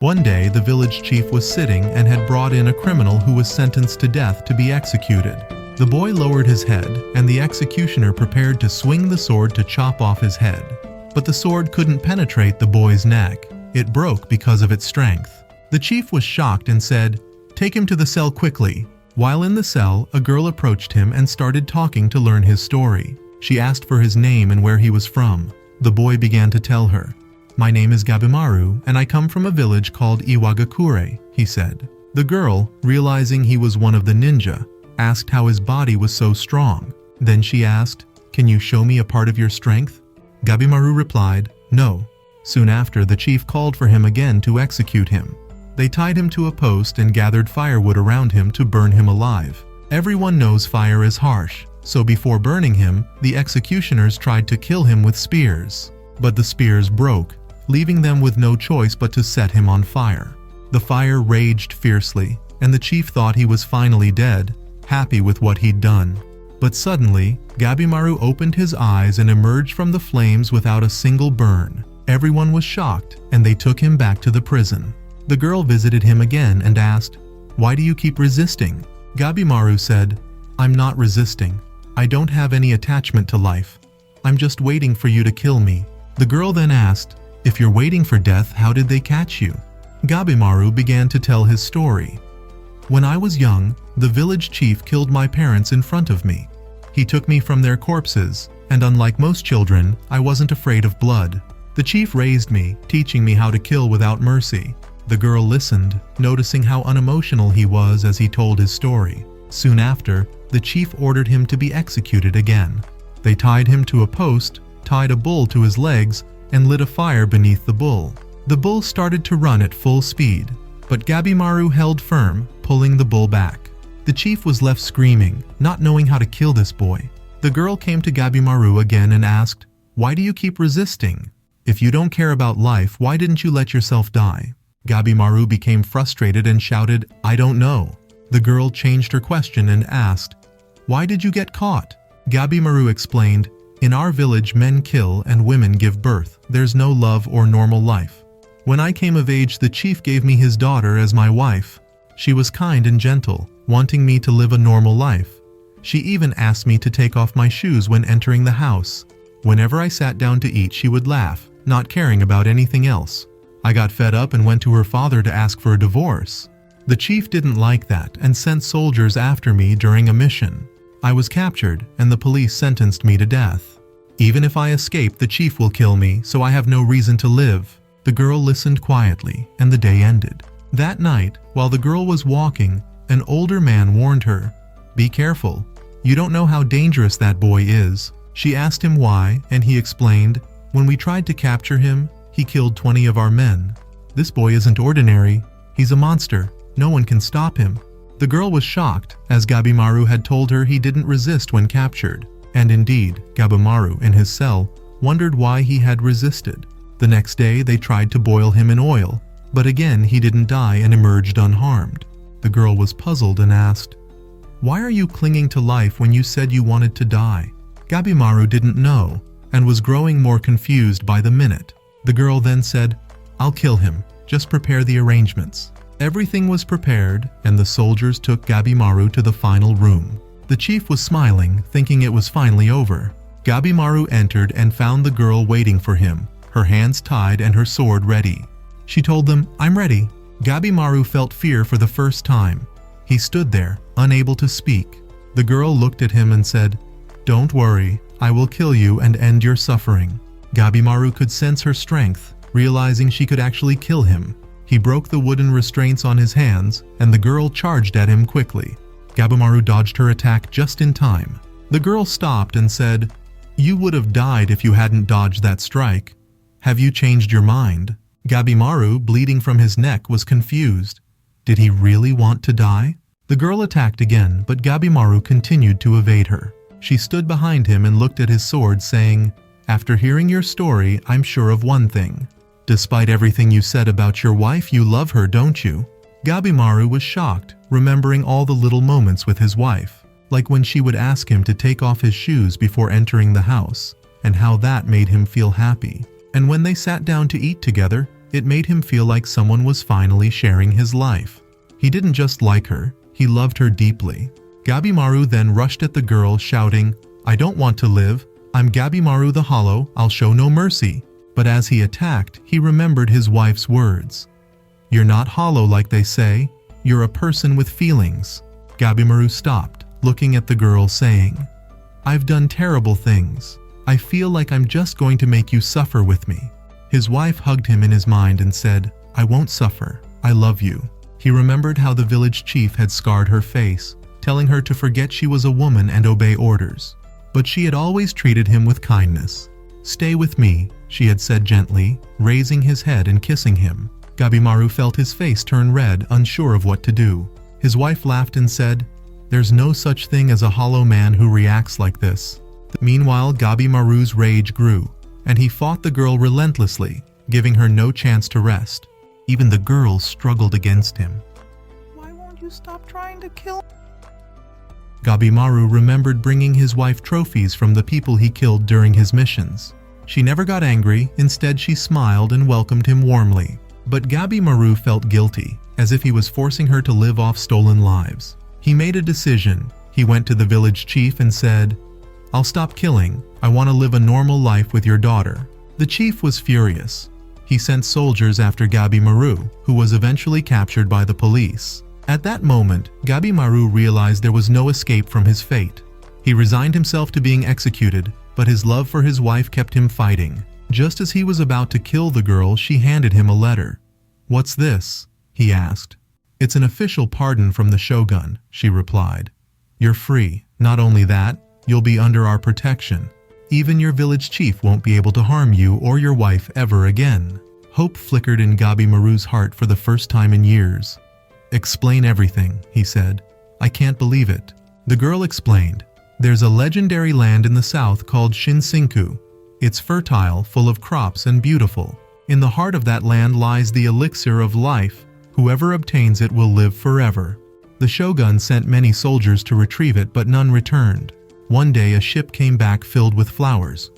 One day, the village chief was sitting and had brought in a criminal who was sentenced to death to be executed. The boy lowered his head, and the executioner prepared to swing the sword to chop off his head. But the sword couldn't penetrate the boy's neck. It broke because of its strength. The chief was shocked and said, "Take him to the cell quickly." While in the cell, a girl approached him and started talking to learn his story. She asked for his name and where he was from. The boy began to tell her. "My name is Gabimaru, and I come from a village called Iwagakure," he said. The girl, realizing he was one of the ninja, asked how his body was so strong. Then she asked, "Can you show me a part of your strength?" Gabimaru replied, "No." Soon after, the chief called for him again to execute him. They tied him to a post and gathered firewood around him to burn him alive. Everyone knows fire is harsh, so before burning him, the executioners tried to kill him with spears. But the spears broke, leaving them with no choice but to set him on fire. The fire raged fiercely, and the chief thought he was finally dead, happy with what he'd done. But suddenly, Gabimaru opened his eyes and emerged from the flames without a single burn. Everyone was shocked, and they took him back to the prison. The girl visited him again and asked, "Why do you keep resisting?" Gabimaru said, "I'm not resisting. I don't have any attachment to life. I'm just waiting for you to kill me." The girl then asked, "If you're waiting for death, how did they catch you?" Gabimaru began to tell his story. "When I was young, the village chief killed my parents in front of me. He took me from their corpses, and unlike most children, I wasn't afraid of blood. The chief raised me, teaching me how to kill without mercy." The girl listened, noticing how unemotional he was as he told his story. Soon after, the chief ordered him to be executed again. They tied him to a post, tied a bull to his legs, and lit a fire beneath the bull. The bull started to run at full speed, but Gabimaru held firm, pulling the bull back. The chief was left screaming, not knowing how to kill this boy. The girl came to Gabimaru again and asked, "Why do you keep resisting? If you don't care about life, why didn't you let yourself die?" Gabimaru became frustrated and shouted, "I don't know." The girl changed her question and asked, "Why did you get caught?" Gabimaru explained, "In our village, men kill and women give birth. There's no love or normal life. When I came of age, the chief gave me his daughter as my wife. She was kind and gentle, wanting me to live a normal life. She even asked me to take off my shoes when entering the house. Whenever I sat down to eat, she would laugh, not caring about anything else. I got fed up and went to her father to ask for a divorce. The chief didn't like that and sent soldiers after me during a mission. I was captured, and the police sentenced me to death. Even if I escape, the chief will kill me, so I have no reason to live." The girl listened quietly, and the day ended. That night, while the girl was walking, an older man warned her, "Be careful. You don't know how dangerous that boy is." She asked him why, and he explained, "When we tried to capture him, he killed 20 of our men. This boy isn't ordinary. He's a monster. No one can stop him." The girl was shocked, as Gabimaru had told her he didn't resist when captured. And indeed, Gabimaru, in his cell, wondered why he had resisted. The next day, they tried to boil him in oil, but again he didn't die and emerged unharmed. The girl was puzzled and asked, "Why are you clinging to life when you said you wanted to die?" Gabimaru didn't know, and was growing more confused by the minute. The girl then said, "I'll kill him. Just prepare the arrangements." Everything was prepared, and the soldiers took Gabimaru to the final room. The chief was smiling, thinking it was finally over. Gabimaru entered and found the girl waiting for him, her hands tied and her sword ready. She told them, "I'm ready." Gabimaru felt fear for the first time. He stood there, unable to speak. The girl looked at him and said, "Don't worry, I will kill you and end your suffering." Gabimaru could sense her strength, realizing she could actually kill him. He broke the wooden restraints on his hands, and the girl charged at him quickly. Gabimaru dodged her attack just in time. The girl stopped and said, "You would have died if you hadn't dodged that strike. Have you changed your mind?" Gabimaru, bleeding from his neck, was confused. Did he really want to die? The girl attacked again, but Gabimaru continued to evade her. She stood behind him and looked at his sword, saying, "After hearing your story, I'm sure of one thing. Despite everything you said about your wife, you love her, don't you?" Gabimaru was shocked, remembering all the little moments with his wife, like when she would ask him to take off his shoes before entering the house, and how that made him feel happy. And when they sat down to eat together, It made him feel like someone was finally sharing his life. He didn't just like her, he loved her deeply. Gabimaru then rushed at the girl, shouting, "I don't want to live. I'm Gabimaru the Hollow, I'll show no mercy." But as he attacked, he remembered his wife's words. "You're not hollow like they say. You're a person with feelings." Gabimaru stopped, looking at the girl, saying, "I've done terrible things. I feel like I'm just going to make you suffer with me." His wife hugged him in his mind and said, "I won't suffer. I love you." He remembered how the village chief had scarred her face, telling her to forget she was a woman and obey orders. But she had always treated him with kindness. "Stay with me," she had said gently, raising his head and kissing him. Gabimaru felt his face turn red, unsure of what to do. His wife laughed and said, "There's no such thing as a hollow man who reacts like this." Meanwhile, Gabimaru's rage grew, and he fought the girl relentlessly, giving her no chance to rest. Even the girl struggled against him. "Why won't you stop trying to kill?" Gabimaru remembered bringing his wife trophies from the people he killed during his missions. She never got angry, instead she smiled and welcomed him warmly. But Gabimaru felt guilty, as if he was forcing her to live off stolen lives. He made a decision. He went to the village chief and said, "I'll stop killing. I want to live a normal life with your daughter." The chief was furious. He sent soldiers after Gabimaru, who was eventually captured by the police. At that moment, Gabimaru realized there was no escape from his fate. He resigned himself to being executed, but his love for his wife kept him fighting. Just as he was about to kill the girl, she handed him a letter. "What's this?" he asked. "It's an official pardon from the shogun," she replied. "You're free. Not only that, you'll be under our protection. Even your village chief won't be able to harm you or your wife ever again." Hope flickered in Gabimaru's heart for the first time in years. "Explain everything," he said. "I can't believe it." The girl explained. "There's a legendary land in the south called Shinsinku. It's fertile, full of crops, and beautiful. In the heart of that land lies the elixir of life. Whoever obtains it will live forever." The shogun sent many soldiers to retrieve it, but none returned. One day a ship came back filled with flowers.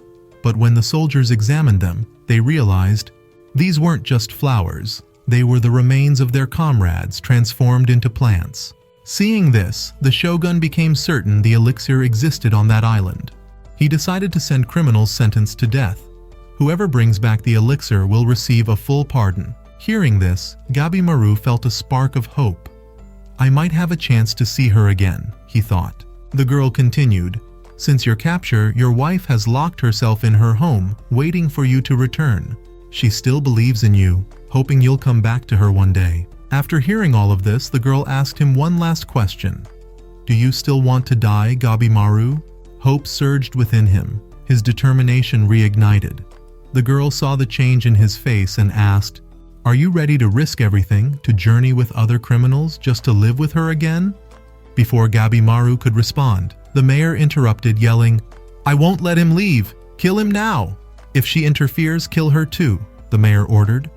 But when the soldiers examined them, they realized these weren't just flowers. They were the remains of their comrades transformed into plants. Seeing this, the shogun became certain the elixir existed on that island. He decided to send criminals sentenced to death. Whoever brings back the elixir will receive a full pardon. Hearing this, Gabimaru felt a spark of hope. "I might have a chance to see her again," he thought. The girl continued, "Since your capture, your wife has locked herself in her home, waiting for you to return. She still believes in you, hoping you'll come back to her one day." After hearing all of this, the girl asked him one last question. "Do you still want to die, Gabimaru?" Hope surged within him. His determination reignited. The girl saw the change in his face and asked, "Are you ready to risk everything, to journey with other criminals, just to live with her again?" Before Gabimaru could respond, the mayor interrupted, yelling, "I won't let him leave! Kill him now! If she interferes, kill her too," the mayor ordered.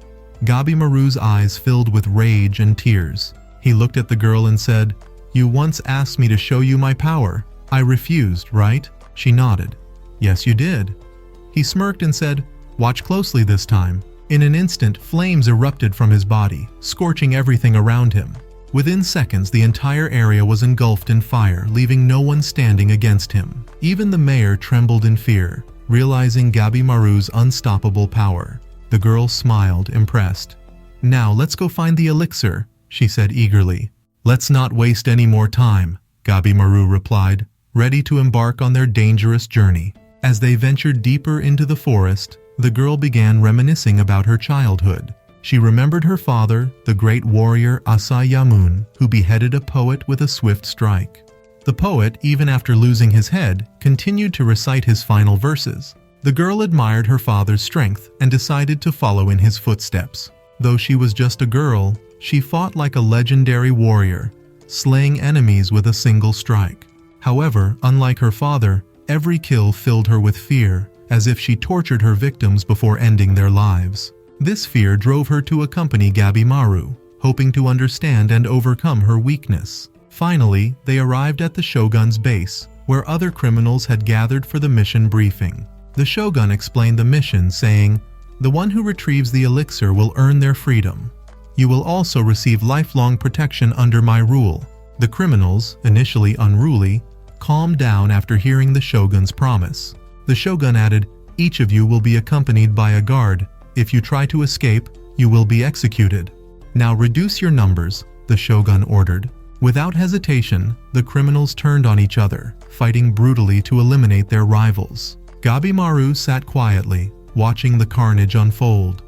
Gabimaru's eyes filled with rage and tears. He looked at the girl and said, "You once asked me to show you my power. I refused, right?" She nodded. "Yes, you did." He smirked and said, "Watch closely this time." In an instant, flames erupted from his body, scorching everything around him. Within seconds, the entire area was engulfed in fire, leaving no one standing against him. Even the mayor trembled in fear, realizing Gabimaru's unstoppable power. The girl smiled, impressed. "Now let's go find the elixir," she said eagerly. "Let's not waste any more time," Gabimaru replied, ready to embark on their dangerous journey. As they ventured deeper into the forest, the girl began reminiscing about her childhood. She remembered her father, the great warrior Asayamun, who beheaded a poet with a swift strike. The poet, even after losing his head, continued to recite his final verses. The girl admired her father's strength and decided to follow in his footsteps. Though she was just a girl, she fought like a legendary warrior, slaying enemies with a single strike. However, unlike her father, every kill filled her with fear, as if she tortured her victims before ending their lives. This fear drove her to accompany Gabimaru, hoping to understand and overcome her weakness. Finally, they arrived at the shogun's base, where other criminals had gathered for the mission briefing. The shogun explained the mission, saying, The one who retrieves the elixir will earn their freedom. You will also receive lifelong protection under my rule." The criminals, initially unruly, calmed down after hearing the shogun's promise. The shogun added, "Each of you will be accompanied by a guard. If you try to escape, you will be executed." "Now reduce your numbers," the shogun ordered. Without hesitation, the criminals turned on each other, fighting brutally to eliminate their rivals. Gabimaru sat quietly, watching the carnage unfold.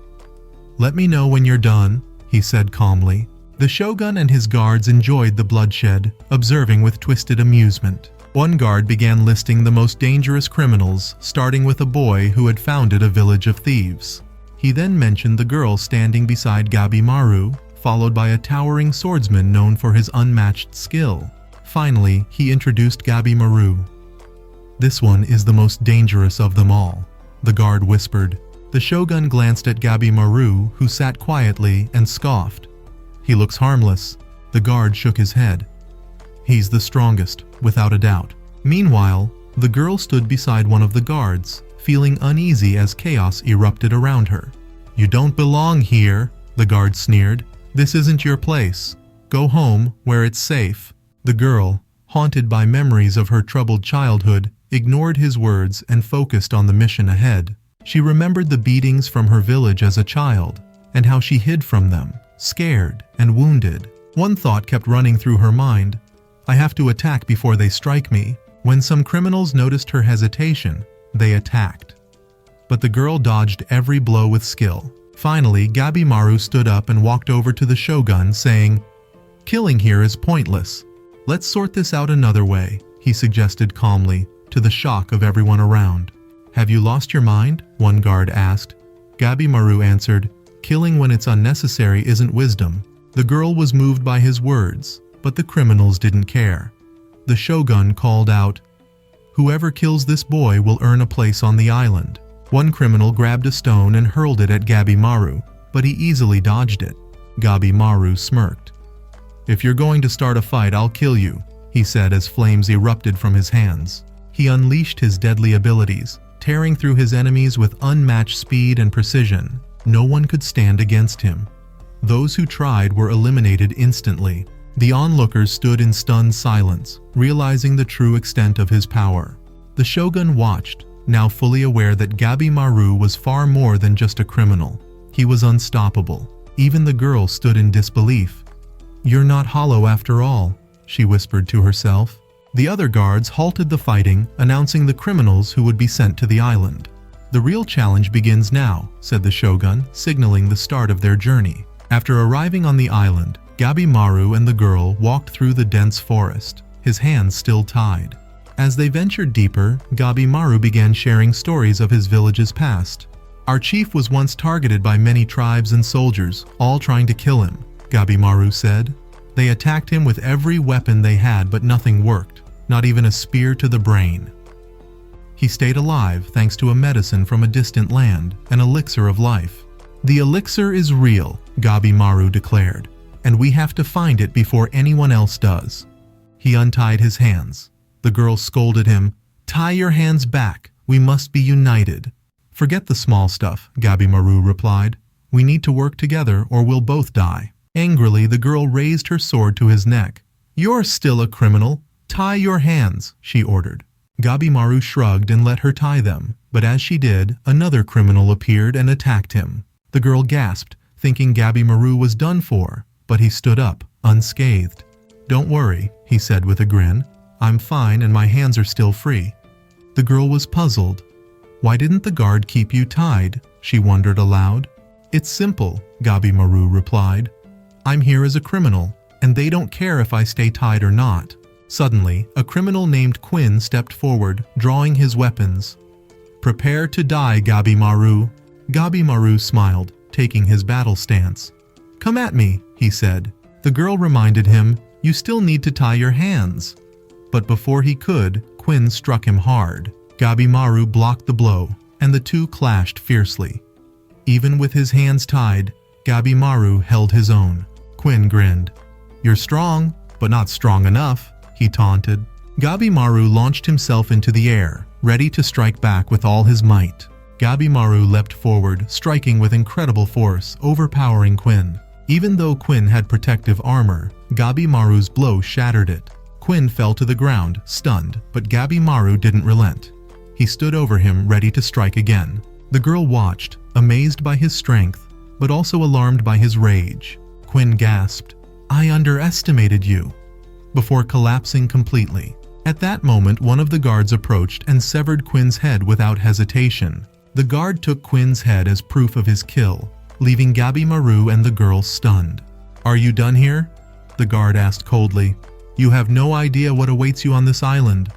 "Let me know when you're done," he said calmly. The shogun and his guards enjoyed the bloodshed, observing with twisted amusement. One guard began listing the most dangerous criminals, starting with a boy who had founded a village of thieves. He then mentioned the girl standing beside Gabimaru, followed by a towering swordsman known for his unmatched skill. Finally, he introduced Gabimaru. "This one is the most dangerous of them all," the guard whispered. The shogun glanced at Gabimaru, who sat quietly, and scoffed. "He looks harmless." The guard shook his head. "He's the strongest, without a doubt." Meanwhile, the girl stood beside one of the guards, feeling uneasy as chaos erupted around her. "You don't belong here," the guard sneered. "This isn't your place. Go home, where it's safe." The girl, haunted by memories of her troubled childhood, ignored his words and focused on the mission ahead. She remembered the beatings from her village as a child, and how she hid from them, scared and wounded. One thought kept running through her mind: "I have to attack before they strike me." When some criminals noticed her hesitation, they attacked. But the girl dodged every blow with skill. Finally, Gabimaru stood up and walked over to the shogun, saying, "Killing here is pointless. Let's sort this out another way," he suggested calmly, to the shock of everyone around. "Have you lost your mind?" one guard asked. Gabimaru answered, "Killing when it's unnecessary isn't wisdom." The girl was moved by his words, but the criminals didn't care. The shogun called out, "Whoever kills this boy will earn a place on the island." One criminal grabbed a stone and hurled it at Gabimaru, but he easily dodged it. Gabimaru smirked. "If you're going to start a fight, I'll kill you," he said as flames erupted from his hands. He unleashed his deadly abilities, tearing through his enemies with unmatched speed and precision. No one could stand against him. Those who tried were eliminated instantly. The onlookers stood in stunned silence, realizing the true extent of his power. The shogun watched, now fully aware that Gabimaru was far more than just a criminal. He was unstoppable. Even the girl stood in disbelief. "You're not hollow after all," she whispered to herself. The other guards halted the fighting, announcing the criminals who would be sent to the island. "The real challenge begins now," said the shogun, signaling the start of their journey. After arriving on the island, Gabimaru and the girl walked through the dense forest, his hands still tied. As they ventured deeper, Gabimaru began sharing stories of his village's past. "Our chief was once targeted by many tribes and soldiers, all trying to kill him," Gabimaru said. "They attacked him with every weapon they had, but nothing worked, not even a spear to the brain. He stayed alive thanks to a medicine from a distant land, an elixir of life. The elixir is real," Gabimaru declared, "and we have to find it before anyone else does." He untied his hands. The girl scolded him, "Tie your hands back. We must be united." "Forget the small stuff," Gabimaru replied. "We need to work together or we'll both die." Angrily, the girl raised her sword to his neck. "You're still a criminal. Tie your hands," she ordered. Gabimaru shrugged and let her tie them, but as she did, another criminal appeared and attacked him. The girl gasped, thinking Gabimaru was done for, but he stood up, unscathed. "Don't worry," he said with a grin. "I'm fine and my hands are still free." The girl was puzzled. "Why didn't the guard keep you tied?" she wondered aloud. "It's simple," Gabimaru replied. "I'm here as a criminal, and they don't care if I stay tied or not." Suddenly, a criminal named Quinn stepped forward, drawing his weapons. "Prepare to die, Gabimaru." Gabimaru smiled, taking his battle stance. "Come at me," he said. The girl reminded him, "You still need to tie your hands." But before he could, Quinn struck him hard. Gabimaru blocked the blow, and the two clashed fiercely. Even with his hands tied, Gabimaru held his own. Quinn grinned. "You're strong, but not strong enough," he taunted. Gabimaru launched himself into the air, ready to strike back with all his might. Gabimaru leapt forward, striking with incredible force, overpowering Quinn. Even though Quinn had protective armor, Gabimaru's blow shattered it. Quinn fell to the ground, stunned, but Gabimaru didn't relent. He stood over him, ready to strike again. The girl watched, amazed by his strength, but also alarmed by his rage. Quinn gasped, "I underestimated you," before collapsing completely. At that moment, one of the guards approached and severed Quinn's head without hesitation. The guard took Quinn's head as proof of his kill, leaving Gabimaru and the girl stunned. "Are you done here?" the guard asked coldly. "You have no idea what awaits you on this island."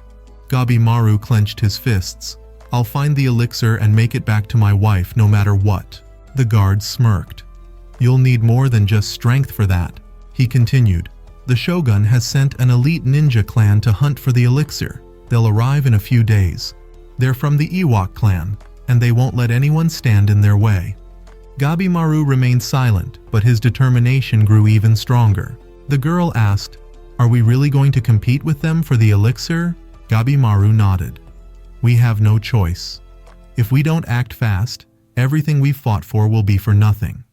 Gabimaru clenched his fists. "I'll find the elixir and make it back to my wife no matter what." The guard smirked. "You'll need more than just strength for that," he continued. "The Shogun has sent an elite ninja clan to hunt for the elixir. They'll arrive in a few days. They're from the Ewok clan, and they won't let anyone stand in their way." Gabimaru remained silent, but his determination grew even stronger. The girl asked, "Are we really going to compete with them for the elixir?" Gabimaru nodded. "We have no choice. If we don't act fast, everything we've fought for will be for nothing."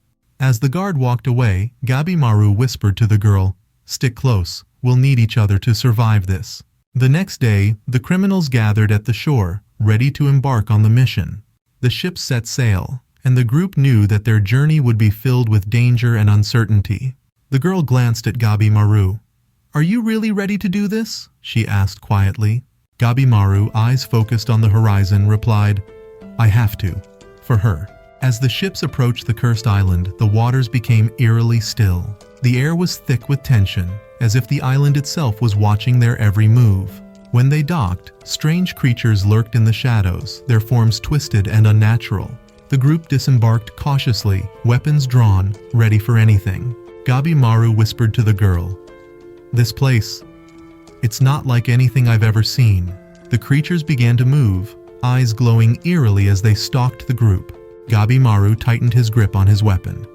As the guard walked away, Gabimaru whispered to the girl, "Stick close, we'll need each other to survive this." The next day, the criminals gathered at the shore, ready to embark on the mission. The ship set sail, and the group knew that their journey would be filled with danger and uncertainty. The girl glanced at Gabimaru. "Are you really ready to do this?" she asked quietly. Gabimaru, eyes focused on the horizon, replied, "I have to, for her." As the ships approached the cursed island, the waters became eerily still. The air was thick with tension, as if the island itself was watching their every move. When they docked, strange creatures lurked in the shadows, their forms twisted and unnatural. The group disembarked cautiously, weapons drawn, ready for anything. Gabimaru whispered to the girl, "This place, it's not like anything I've ever seen." The creatures began to move, eyes glowing eerily as they stalked the group. Gabimaru tightened his grip on his weapon.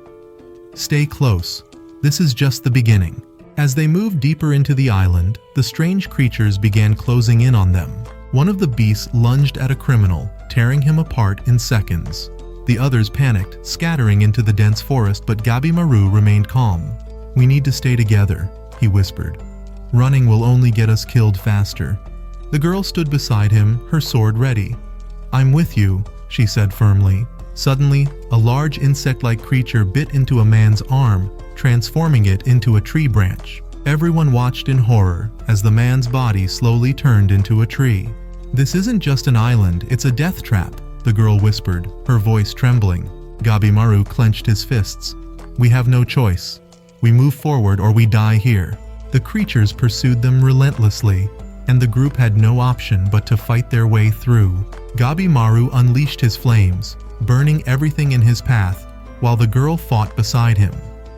"Stay close. This is just the beginning." As they moved deeper into the island, the strange creatures began closing in on them. One of the beasts lunged at a criminal, tearing him apart in seconds. The others panicked, scattering into the dense forest, but Gabimaru remained calm. "We need to stay together," he whispered. "Running will only get us killed faster." The girl stood beside him, her sword ready. "I'm with you," she said firmly. Suddenly, a large insect-like creature bit into a man's arm, transforming it into a tree branch. Everyone watched in horror as the man's body slowly turned into a tree. "This isn't just an island, it's a death trap," the girl whispered, her voice trembling. Gabimaru clenched his fists. "We have no choice. We move forward or we die here." The creatures pursued them relentlessly, and the group had no option but to fight their way through. Gabimaru unleashed his flames, burning everything in his path, while the girl fought beside him.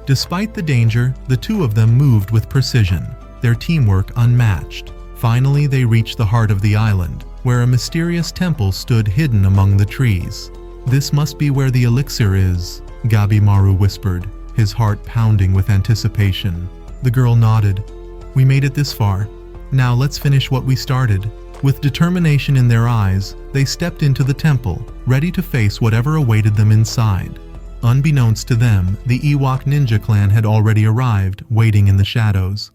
Despite the danger, the two of them moved with precision, their teamwork unmatched. Finally, they reached the heart of the island, where a mysterious temple stood hidden among the trees. "This must be where the elixir is," Gabimaru whispered, his heart pounding with anticipation. The girl nodded. "We made it this far. Now let's finish what we started." With determination in their eyes, they stepped into the temple, ready to face whatever awaited them inside. Unbeknownst to them, the Ewok ninja clan had already arrived, waiting in the shadows.